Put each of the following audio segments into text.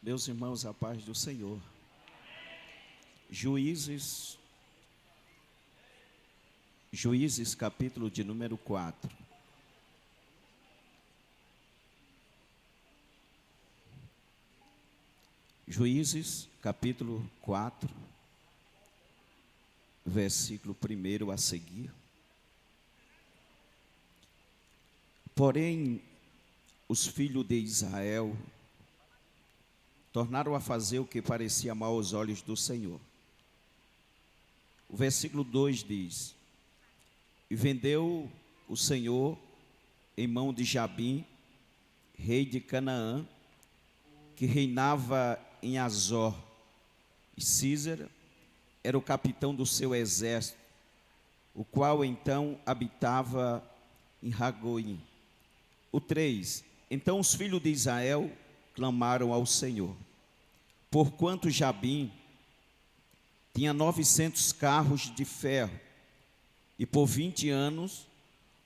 Meus irmãos, a paz do Senhor. Juízes capítulo de número 4. Juízes capítulo 4, versículo 1 a seguir. Porém, os filhos de Israel tornaram a fazer o que parecia mal aos olhos do Senhor. O versículo 2 diz: E vendeu o Senhor em mão de Jabim, rei de Canaã, que reinava em Azor, e Císera era o capitão do seu exército, o qual então habitava em Ragoim. O 3: Então os filhos de Israel clamaram ao Senhor, porquanto Jabim tinha 900 carros de ferro, e por 20 anos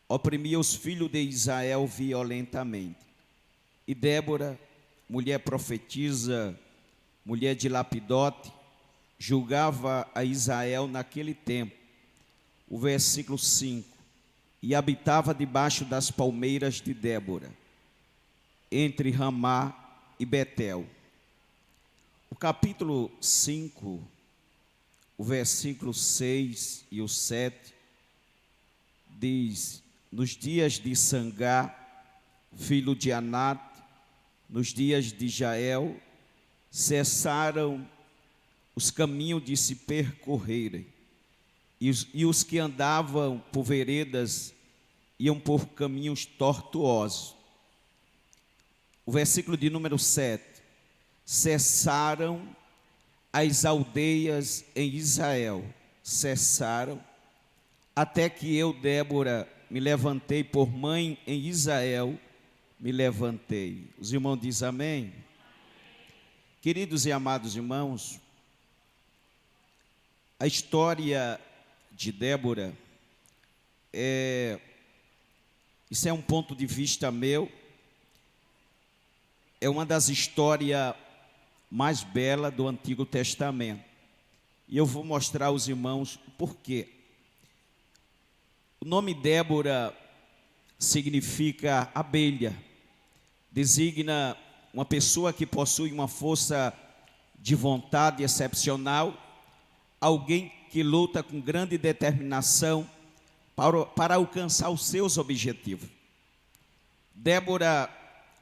oprimia os filhos de Israel violentamente. E Débora, mulher profetisa, mulher de Lapidote, julgava a Israel naquele tempo. O versículo 5: E habitava debaixo das palmeiras de Débora, entre Ramá e Betel. O capítulo 5, o versículo 6 e o 7, diz: Nos dias de Sangá, filho de Anat, nos dias de Jael, cessaram os caminhos de se percorrerem, e os que andavam por veredas iam por caminhos tortuosos. O versículo de número 7: Cessaram as aldeias em Israel, cessaram, até que eu, Débora, me levantei por mãe em Israel, me levantei. Os irmãos dizem amém? Queridos e amados irmãos, a história de Débora, isso é um ponto de vista meu, é uma das histórias mais belas do Antigo Testamento. E eu vou mostrar aos irmãos o porquê. O nome Débora significa abelha, designa uma pessoa que possui uma força de vontade excepcional, alguém que luta com grande determinação para alcançar os seus objetivos. Débora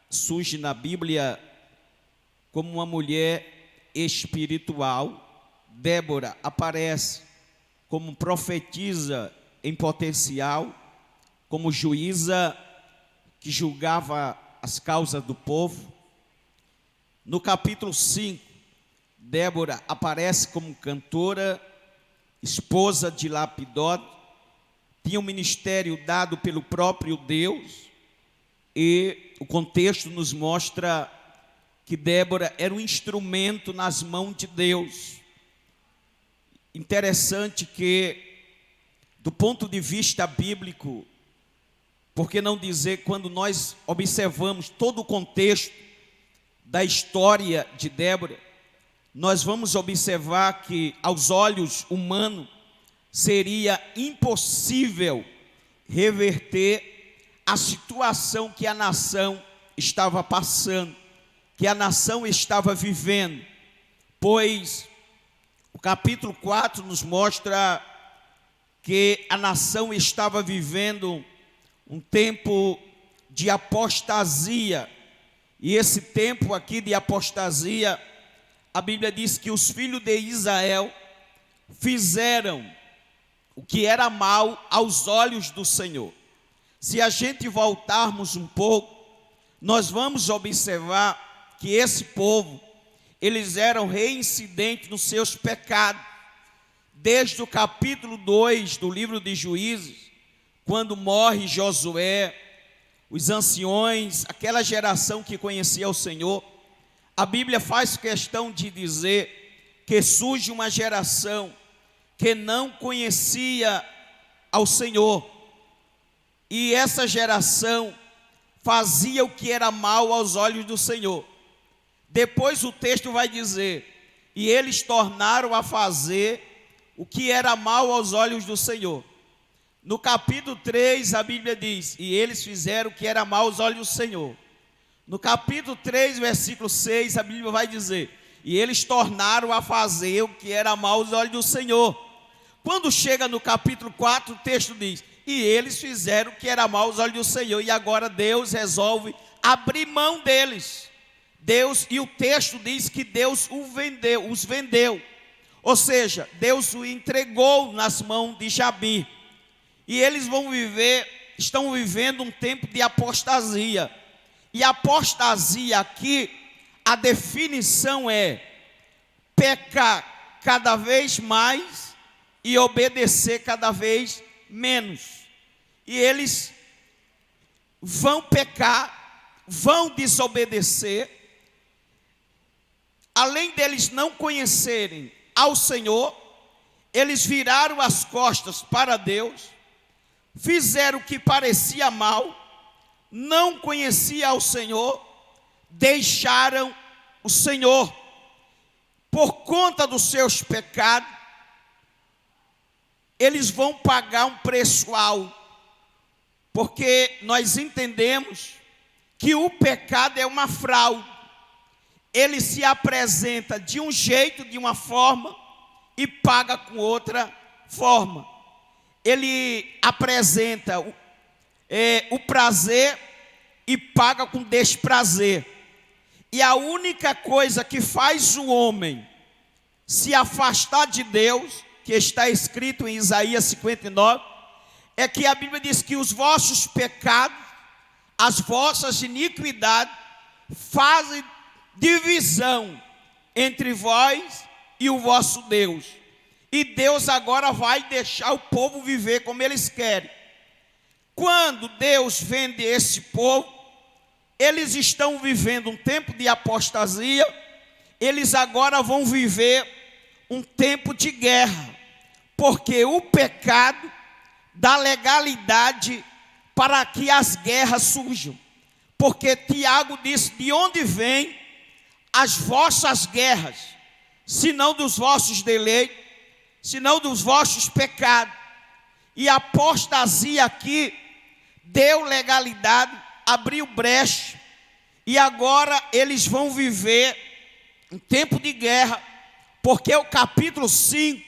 surge na Bíblia como uma mulher espiritual. Débora aparece como profetisa em potencial, como juíza que julgava as causas do povo. No capítulo 5, Débora aparece como cantora, esposa de Lapidote, tinha um ministério dado pelo próprio Deus, e o contexto nos mostra que Débora era um instrumento nas mãos de Deus. Interessante que, do ponto de vista bíblico, por que não dizer, quando nós observamos todo o contexto da história de Débora, nós vamos observar que, aos olhos humanos, seria impossível reverter a situação que a nação estava passando, que a nação estava vivendo, pois o capítulo 4 nos mostra que a nação estava vivendo um tempo de apostasia, e esse tempo aqui de apostasia, a Bíblia diz que os filhos de Israel fizeram o que era mal aos olhos do Senhor. Se a gente voltarmos um pouco, nós vamos observar que esse povo, eles eram reincidentes nos seus pecados. Desde o capítulo 2 do livro de Juízes, quando morre Josué, os anciões, aquela geração que conhecia o Senhor, a Bíblia faz questão de dizer que surge uma geração que não conhecia ao Senhor, e essa geração fazia o que era mal aos olhos do Senhor. Depois o texto vai dizer: e eles tornaram a fazer o que era mal aos olhos do Senhor. No capítulo 3, a Bíblia diz: e eles fizeram o que era mal aos olhos do Senhor. No capítulo 3, versículo 6, a Bíblia vai dizer: e eles tornaram a fazer o que era mal aos olhos do Senhor. Quando chega no capítulo 4, o texto diz: e eles fizeram o que era mal aos olhos do Senhor. E agora Deus resolve abrir mão deles. E o texto diz que Deus os vendeu. Ou seja, Deus o entregou nas mãos de Jabim. E eles estão vivendo um tempo de apostasia. E apostasia aqui, a definição é pecar cada vez mais e obedecer cada vez menos. E eles vão pecar, vão desobedecer. Além deles não conhecerem ao Senhor, eles viraram as costas para Deus, fizeram o que parecia mal, não conheciam ao Senhor, deixaram o Senhor. Por conta dos seus pecados, eles vão pagar um preço alto, porque nós entendemos que o pecado é uma fraude. Ele se apresenta de um jeito, de uma forma, e paga com outra forma. Ele apresenta o prazer e paga com desprazer. E a única coisa que faz o homem se afastar de Deus, que está escrito em Isaías 59, é que a Bíblia diz que os vossos pecados, as vossas iniquidades, fazem divisão entre vós e o vosso Deus. E Deus agora vai deixar o povo viver como eles querem. Quando Deus vende esse povo, eles estão vivendo um tempo de apostasia. Eles agora vão viver um tempo de guerra, porque o pecado dá legalidade para que as guerras surjam. Porque Tiago disse: de onde vem as vossas guerras, senão dos vossos deleites, senão dos vossos pecados? E a apostasia aqui deu legalidade, abriu brecha, e agora eles vão viver um tempo de guerra, porque o capítulo 5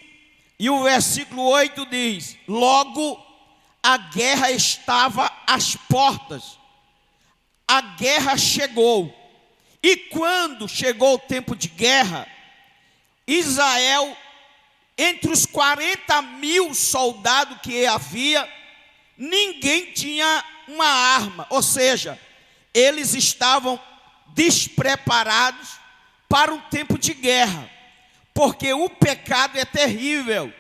e o versículo 8 diz: logo a guerra estava às portas, a guerra chegou. E quando chegou o tempo de guerra, Israel, entre os 40.000 soldados que havia, ninguém tinha uma arma. Ou seja, eles estavam despreparados para um tempo de guerra. Porque o pecado é terrível.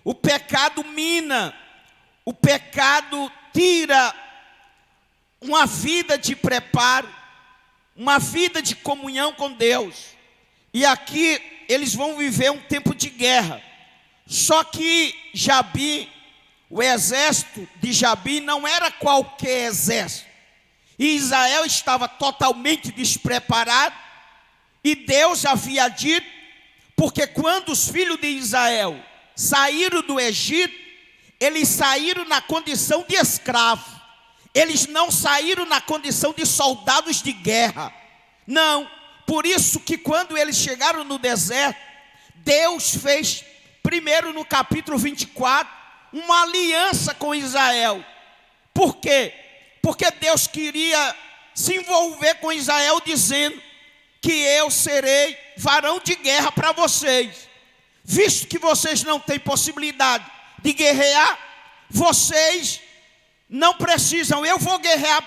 O pecado mina. O pecado tira uma vida de preparo, uma vida de comunhão com Deus. E aqui eles vão viver um tempo de guerra. Só que Jabim, o exército de Jabim não era qualquer exército. E Israel estava totalmente despreparado. E Deus havia dito, porque quando os filhos de Israel saíram do Egito, eles saíram na condição de escravos. Eles não saíram na condição de soldados de guerra. Não. Por isso que quando eles chegaram no deserto, Deus fez, primeiro no capítulo 24, uma aliança com Israel. Por quê? Porque Deus queria se envolver com Israel, dizendo que eu serei varão de guerra para vocês. Visto que vocês não têm possibilidade de guerrear, vocês não precisam, eu vou guerrear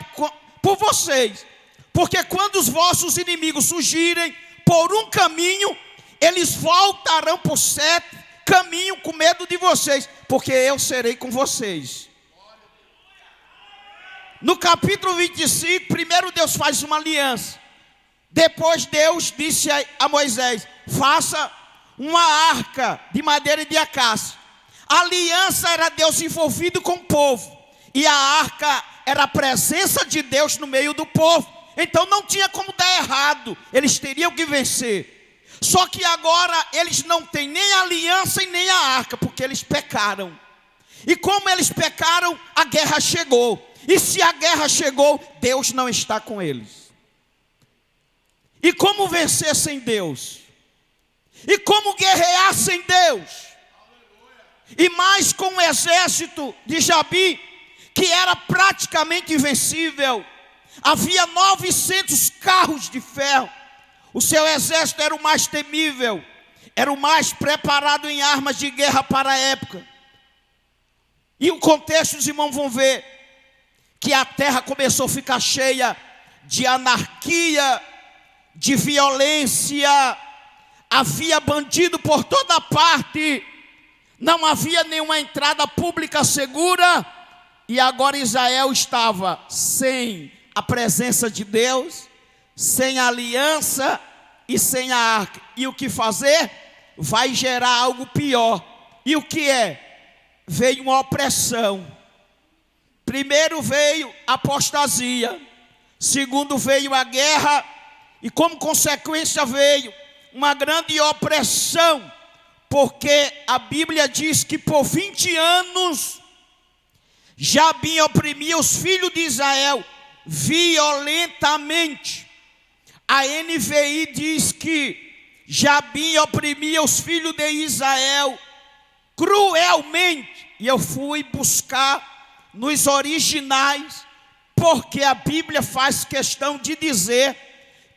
por vocês. Porque quando os vossos inimigos surgirem por um caminho, eles voltarão por 7 caminhos com medo de vocês, porque eu serei com vocês. No capítulo 25, primeiro Deus faz uma aliança. Depois Deus disse a Moisés: faça uma arca de madeira e de acácia. A aliança era Deus envolvido com o povo, e a arca era a presença de Deus no meio do povo. Então não tinha como dar errado, eles teriam que vencer. Só que agora eles não têm nem a aliança e nem a arca, porque eles pecaram. E como eles pecaram, a guerra chegou. E se a guerra chegou, Deus não está com eles. E como vencer sem Deus? E como guerrear sem Deus? E mais com o exército de Jabim, que era praticamente invencível. Havia 900 carros de ferro. O seu exército era o mais temível, era o mais preparado em armas de guerra para a época. E o contexto, os irmãos vão ver que a terra começou a ficar cheia de anarquia, de violência. Havia bandido por toda parte, não havia nenhuma entrada pública segura. E agora Israel estava sem a presença de Deus, sem a aliança e sem a arca. E o que fazer? Vai gerar algo pior. E o que é? Veio uma opressão. Primeiro veio a apostasia. Segundo veio a guerra. E como consequência veio uma grande opressão. Porque a Bíblia diz que por 20 anos Jabim oprimia os filhos de Israel violentamente. A NVI diz que Jabim oprimia os filhos de Israel cruelmente. E eu fui buscar nos originais, porque a Bíblia faz questão de dizer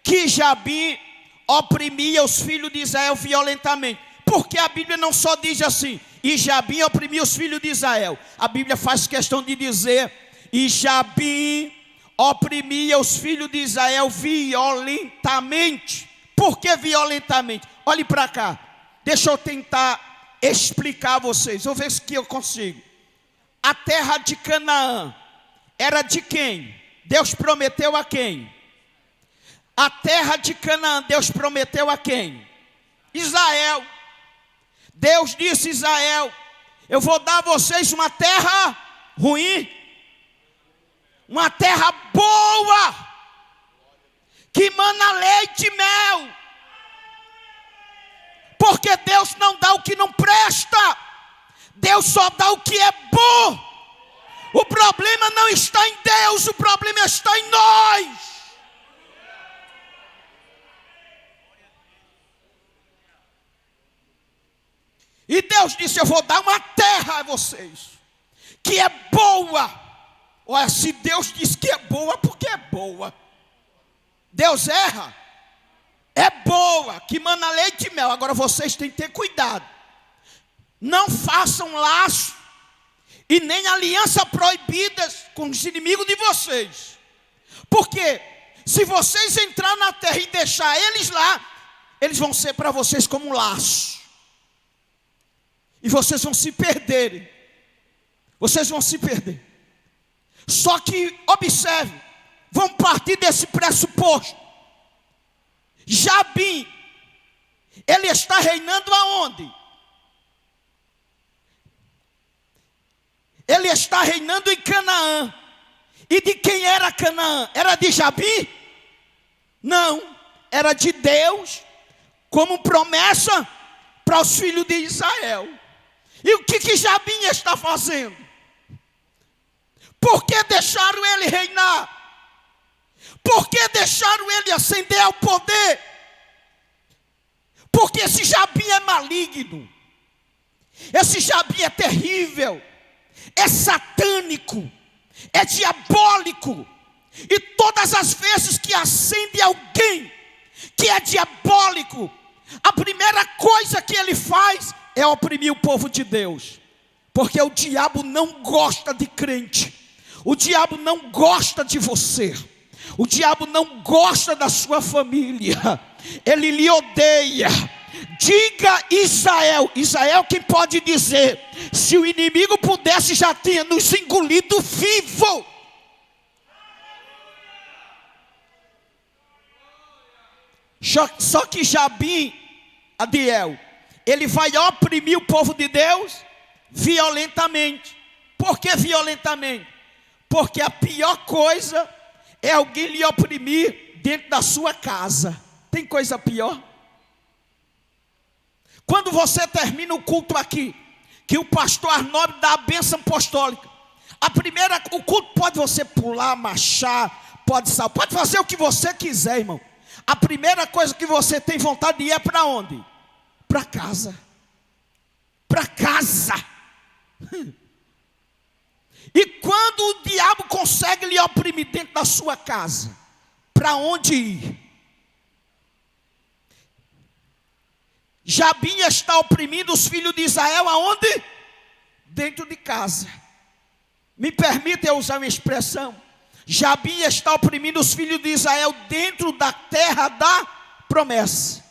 que Jabim oprimia os filhos de Israel violentamente. Porque a Bíblia não só diz assim, e Jabim oprimia os filhos de Israel. A Bíblia faz questão de dizer, e Jabim oprimia os filhos de Israel violentamente. Por que violentamente? Olhe para cá. Deixa eu tentar explicar a vocês. Vou ver se eu consigo. A terra de Canaã era de quem? Deus prometeu a quem? A terra de Canaã, Deus prometeu a quem? Israel. Deus disse a Israel, eu vou dar a vocês uma terra ruim, uma terra boa, que mana leite e mel. Porque Deus não dá o que não presta, Deus só dá o que é bom. O problema não está em Deus, o problema está em nós. E Deus disse, eu vou dar uma terra a vocês, que é boa. Olha, se Deus diz que é boa, porque é boa. Deus erra. É boa, que mana leite e mel. Agora vocês têm que ter cuidado. Não façam laço e nem aliança proibidas com os inimigos de vocês. Porque se vocês entrar na terra e deixar eles lá, eles vão ser para vocês como um laço. E vocês vão se perderem. Vocês vão se perder. Só que, observe, vamos partir desse pressuposto. Jabim, ele está reinando aonde? Ele está reinando em Canaã. E de quem era Canaã? Era de Jabim? Não, era de Deus, como promessa para os filhos de Israel. E o que Jabim está fazendo? Por que deixaram ele reinar? Por que deixaram ele ascender ao poder? Porque esse Jabim é maligno. Esse Jabim é terrível. É satânico. É diabólico. E todas as vezes que acende alguém que é diabólico, a primeira coisa que ele faz é oprimir o povo de Deus. Porque o diabo não gosta de crente. O diabo não gosta de você. O diabo não gosta da sua família. Ele lhe odeia. Diga Israel. Israel quem pode dizer, se o inimigo pudesse já tinha nos engolido vivo. Só que Jabim, Adiel, ele vai oprimir o povo de Deus violentamente. Por que violentamente? Porque a pior coisa é alguém lhe oprimir dentro da sua casa. Tem coisa pior? Quando você termina o culto aqui, que o pastor Arnaldo dá a bênção apostólica, o culto pode você pular, marchar, pode fazer o que você quiser, irmão. A primeira coisa que você tem vontade de ir é para onde? Para casa. Para casa. E quando o diabo consegue lhe oprimir dentro da sua casa, para onde ir? Jabim está oprimindo os filhos de Israel aonde? Dentro de casa. Me permita eu usar uma expressão. Jabim está oprimindo os filhos de Israel dentro da terra da promessa.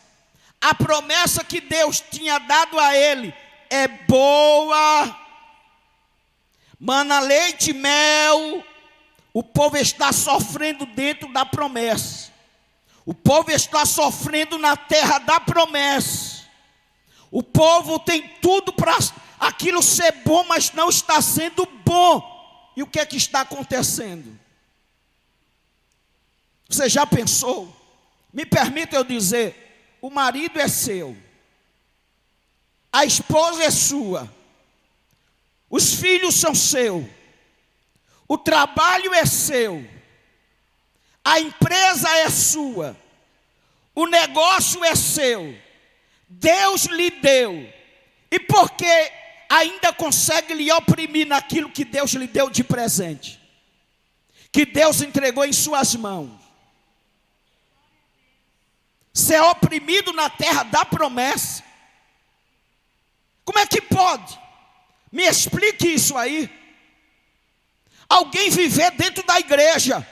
A promessa que Deus tinha dado a ele é boa, mana leite e mel. O povo está sofrendo dentro da promessa. O povo está sofrendo na terra da promessa. O povo tem tudo para aquilo ser bom, mas não está sendo bom. E o que é que está acontecendo? Você já pensou? Me permita eu dizer, o marido é seu, a esposa é sua, os filhos são seus, o trabalho é seu, a empresa é sua, o negócio é seu. Deus lhe deu, e porque ainda consegue lhe oprimir naquilo que Deus lhe deu de presente, que Deus entregou em suas mãos, ser oprimido na terra da promessa, como é que pode? Me explique isso aí. Alguém viver dentro da igreja,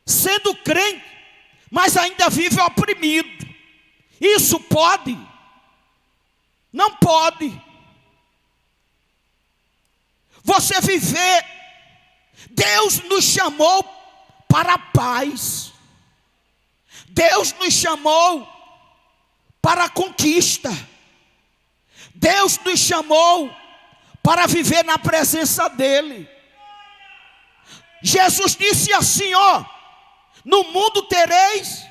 sendo crente, mas ainda vive oprimido. Isso pode? Não pode. Você viver, Deus nos chamou para a paz. Deus nos chamou para a conquista. Deus nos chamou para viver na presença dEle. Jesus disse assim, ó: no mundo tereis,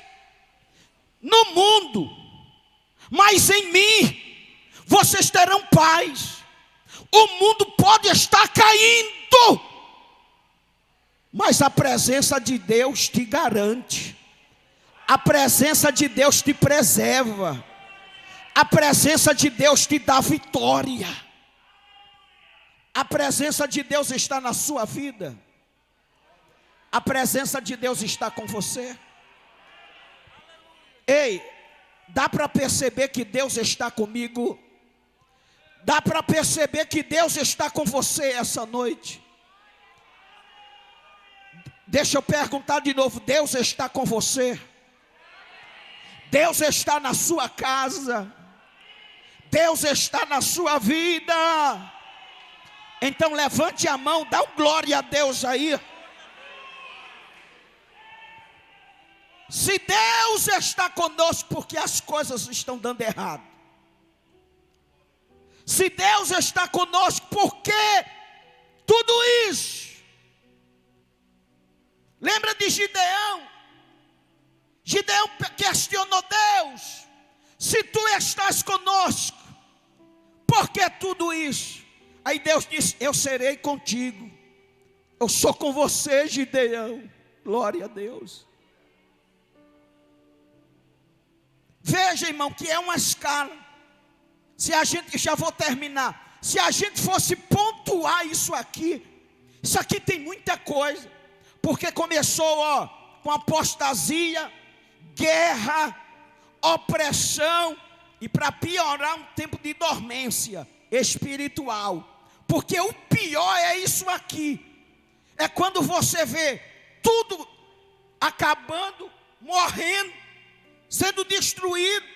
no mundo, mas em mim vocês terão paz. O mundo pode estar caindo, mas a presença de Deus te garante. A presença de Deus te preserva. A presença de Deus te dá vitória. A presença de Deus está na sua vida. A presença de Deus está com você. Ei, dá para perceber que Deus está comigo? Dá para perceber que Deus está com você essa noite? Deixa eu perguntar de novo, Deus está com você? Deus está na sua casa? Deus está na sua vida? Então levante a mão, dá um glória a Deus aí. Se Deus está conosco, porque as coisas estão dando errado. Se Deus está conosco, porque tudo isso. Lembra de Gideão? Gideão questionou Deus: se tu estás conosco, por que tudo isso? Aí Deus disse: eu serei contigo. Eu sou com você, Gideão. Glória a Deus. Veja, irmão, que é uma escala. Se a gente, já vou terminar, se a gente fosse pontuar isso aqui tem muita coisa. Porque começou, ó, com apostasia, guerra, opressão, e para piorar, um tempo de dormência espiritual. Porque o pior é isso aqui. É quando você vê tudo acabando, morrendo, sendo destruído,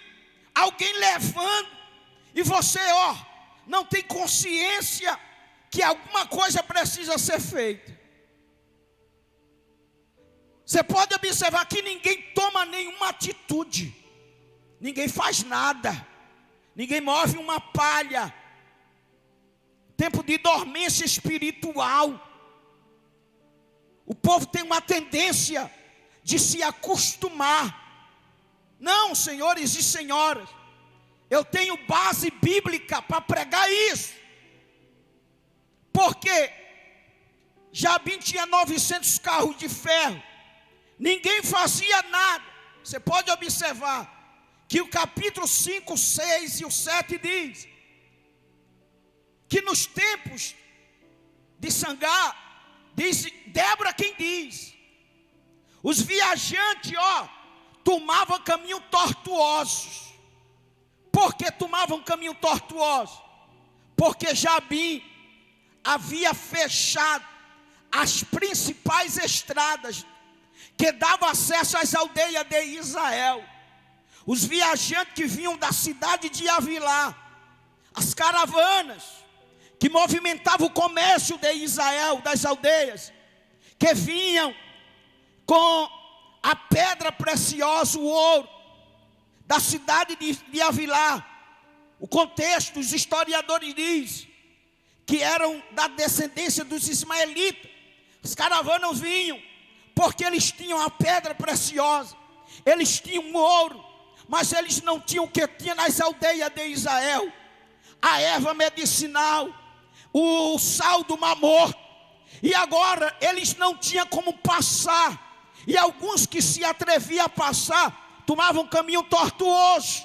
alguém levando, e você, ó, não tem consciência que alguma coisa precisa ser feita. Você pode observar que ninguém toma nenhuma atitude, ninguém faz nada, ninguém move uma palha. Tempo de dormência espiritual. O povo tem uma tendência de se acostumar. Não, senhores e senhoras, eu tenho base bíblica para pregar isso. Porque Jabim tinha 900 carros de ferro, ninguém fazia nada. Você pode observar que o capítulo 5, 6 e o 7 diz que nos tempos de Sangar, diz Débora quem diz, os viajantes, tomavam caminho tortuosos. Por que tomavam caminho tortuoso? Porque Jabim havia fechado as principais estradas que davam acesso às aldeias de Israel. Os viajantes que vinham da cidade de Avilá, as caravanas que movimentavam o comércio de Israel, das aldeias, que vinham com a pedra preciosa, o ouro, da cidade de Avilá. O contexto, os historiadores dizem que eram da descendência dos ismaelitas. As caravanas vinham porque eles tinham a pedra preciosa, eles tinham o ouro, mas eles não tinham o que tinha nas aldeias de Israel: a erva medicinal, o sal do mamor. E agora eles não tinham como passar, e alguns que se atreviam a passar tomavam caminho tortuoso.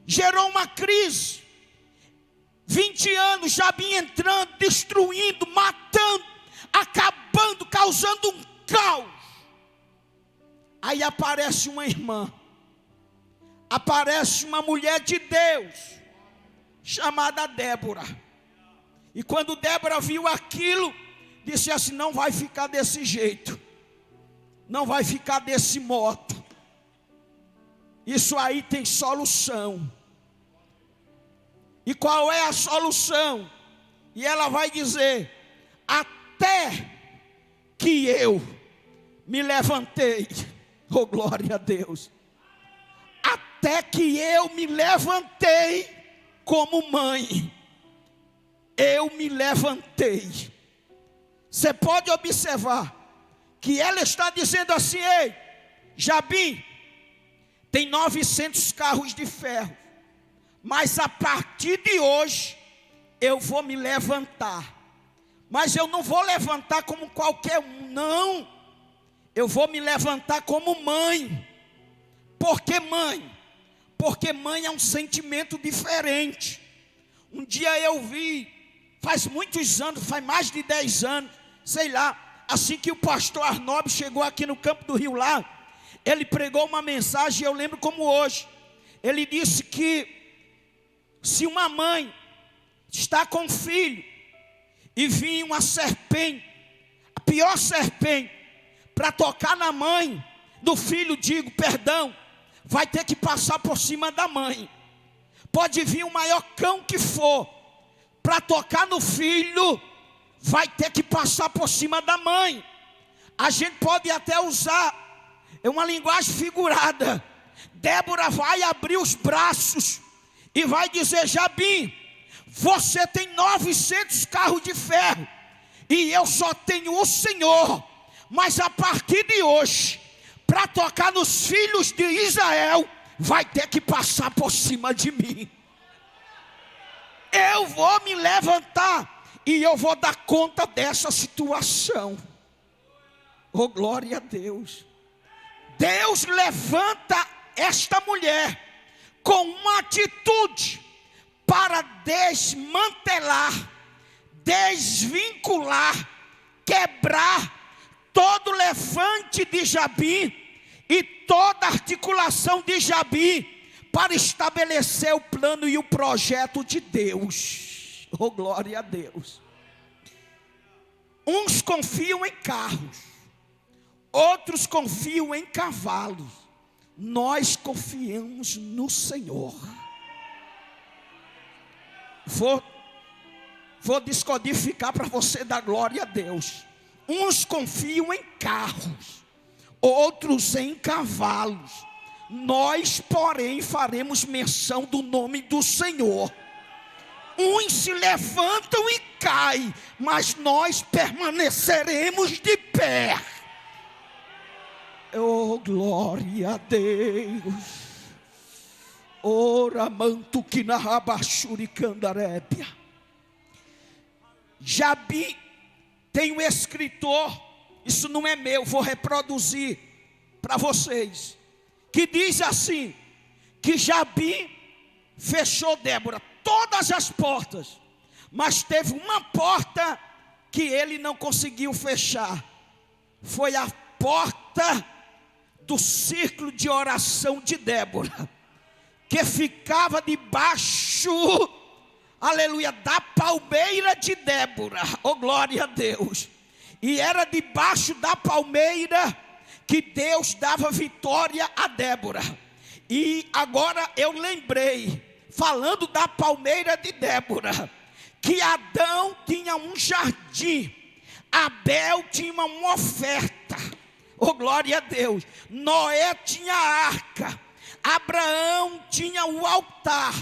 Gerou uma crise. 20 anos Jabim entrando, destruindo, matando, acabando, causando um caos. Aí aparece uma irmã, aparece uma mulher de Deus, chamada Débora. E quando Débora viu aquilo, disse assim: não vai ficar desse jeito, não vai ficar desse modo. Isso aí tem solução. E qual é a solução? E ela vai dizer: até que eu me levantei, oh glória a Deus, até que eu me levantei como mãe, eu me levantei. Você pode observar que ela está dizendo assim: ei, Jabim, tem 900 carros de ferro, mas a partir de hoje eu vou me levantar. Mas eu não vou levantar como qualquer um, não. Eu vou me levantar como mãe. Por que mãe? Porque mãe é um sentimento diferente. Um dia eu vi, faz muitos anos, faz mais de 10 anos, sei lá, assim que o pastor Arnob chegou aqui no Campo do Rio lá, ele pregou uma mensagem, eu lembro como hoje. Ele disse que se uma mãe está com um filho e vir uma serpente, a pior serpente, para tocar na mãe do filho, vai ter que passar por cima da mãe. Pode vir o maior cão que for, para tocar no filho, vai ter que passar por cima da mãe. A gente pode até usar uma linguagem figurada. Débora vai abrir os braços e vai dizer: Jabim, você tem 900 carros de ferro e eu só tenho o Senhor. Mas a partir de hoje, para tocar nos filhos de Israel, vai ter que passar por cima de mim. Eu vou me levantar e eu vou dar conta dessa situação. Oh glória a Deus. Deus levanta esta mulher com uma atitude para desmantelar, desvincular, quebrar todo levante de Jabim e toda articulação de Jabim para estabelecer o plano e o projeto de Deus. Oh glória a Deus. Uns confiam em carros, outros confiam em cavalos. Nós confiamos no Senhor. Vou descodificar para você dar glória a Deus. Uns confiam em carros, outros em cavalos. Nós, porém, faremos menção do nome do Senhor. Uns se levantam e caem, mas nós permaneceremos de pé. Oh, glória a Deus. Ora manto que na rabachuri candarébia. Jabi tem um escritor, isso não é meu, vou reproduzir para vocês, que diz assim, que Jabi fechou Débora todas as portas, mas teve uma porta que ele não conseguiu fechar, foi a porta do círculo de oração de Débora, que ficava debaixo, aleluia, da palmeira de Débora, oh glória a Deus, e era debaixo da palmeira que Deus dava vitória a Débora. E agora eu lembrei, falando da palmeira de Débora, que Adão tinha um jardim, Abel tinha uma oferta, oh glória a Deus, Noé tinha a arca, Abraão tinha o altar,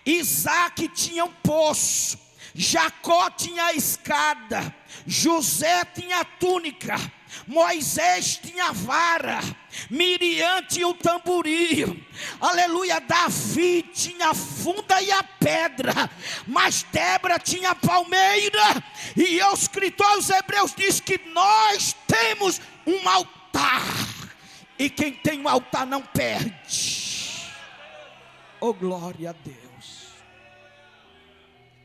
Isaac tinha um poço, Jacó tinha a escada, José tinha a túnica, Moisés tinha a vara, Miriam tinha o tamborim, aleluia, Davi tinha a funda e a pedra, mas Débora tinha a palmeira, e o escritor aos Hebreus diz que nós temos um altar, e quem tem um altar não perde, oh glória a Deus.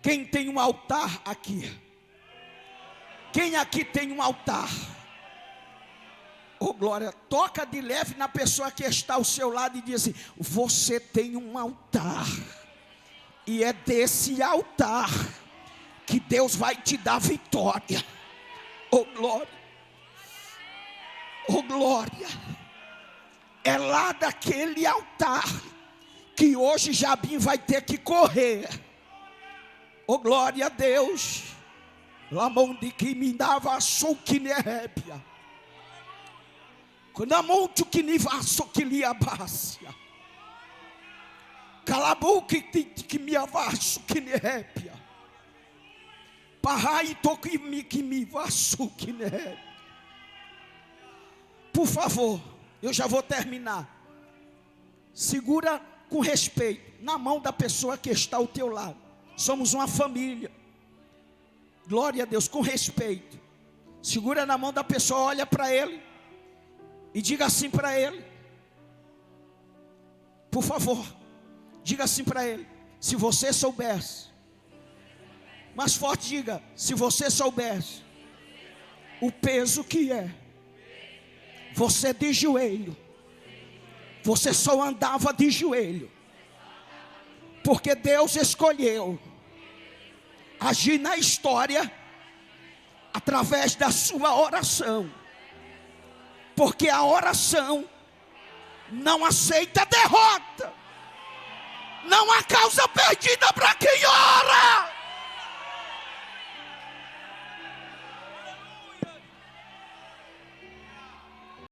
Quem tem um altar aqui? Quem aqui tem um altar? Oh glória, toca de leve na pessoa que está ao seu lado e diz assim: você tem um altar, e é desse altar que Deus vai te dar vitória. Oh glória, oh glória, é lá daquele altar que hoje Jabim vai ter que correr. Oh glória a Deus. Lamão de que me dava açouquinérébia. Quando a monte que me vasso que lhe abácia. Calabou que me avasso que nérébia. Parrai toque me que me vasso que nérébia. Por favor, eu já vou terminar. Segura com respeito na mão da pessoa que está ao teu lado. Somos uma família. Glória a Deus, com respeito. Segura na mão da pessoa, olha para ele e diga assim para ele. Por favor, diga assim para ele: se você soubesse. Mais forte, diga: se você soubesse o peso que é você de joelho. Você só andava de joelho porque Deus escolheu agir na história através da sua oração, porque a oração não aceita derrota. Não há causa perdida para quem ora.